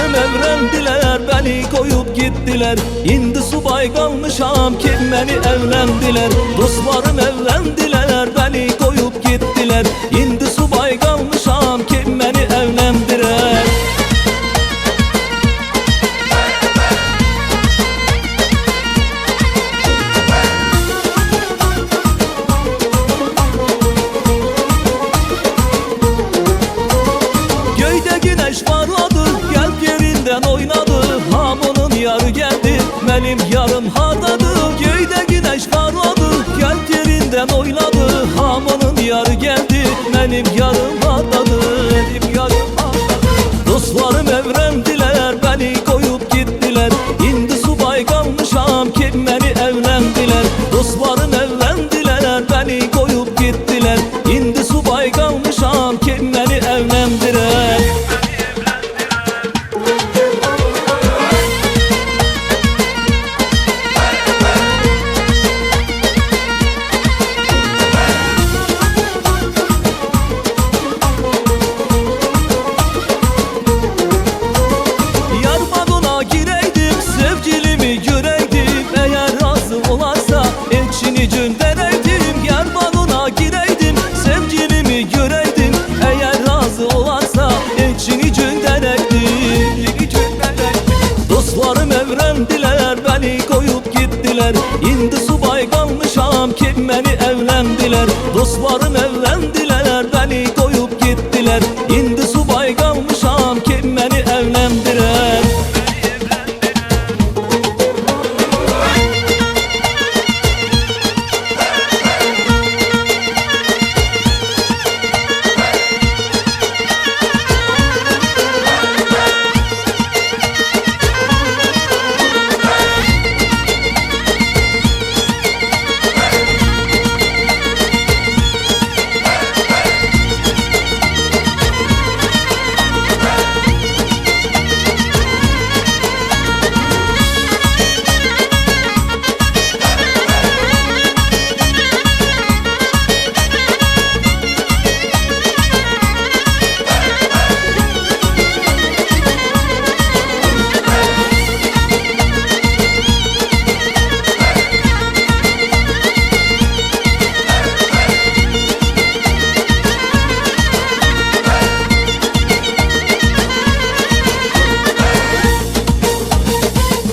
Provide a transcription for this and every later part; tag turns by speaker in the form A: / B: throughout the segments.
A: Dostlarım evlendiler, beni koyup gittiler. İndi subay kalmışam, kim beni evlendiler. Dostlarım evlendiler, beni koyup gittiler. İndi subay kalmışam, kim beni evlendiler. Güneş parladı, gel yerinden oynadı. Hamının yarı geldi, benim yarım hardadı. Göyde güneş parladı, gel yerinden oynadı. Hamının yarı geldi, benim yarım hardadı. Benim yarım hardadı. Dostlarım evlendiler, beni koyup gittiler. İndi subay kalmışam, kim beni evlendiler. Dostlarım evlendiler, beni koyup gittiler. İndi subay kalmışam, kim beni evlendiler. Göndereydim, yer balona gireydim. Sevgilimi göreydim, eğer razı olarsa elçini göndereydim. Dostlarım evlendiler, beni koyup gittiler. İndi subay kalmışam, kim beni evlendiler. Dostlarım evlendiler, beni koyup gittiler. İndi subay kalmışam, kim beni evlendiler.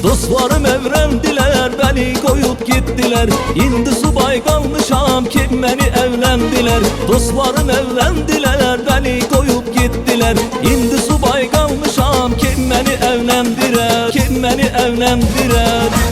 A: Dostlarım evlendiler, beni koyup gittiler. İndi subay kalmışam, kim beni evlendiler. Dostlarım evlendiler, beni koyup gittiler. İndi subay kalmışam, kim beni evlendiler. Kim beni evlendiler.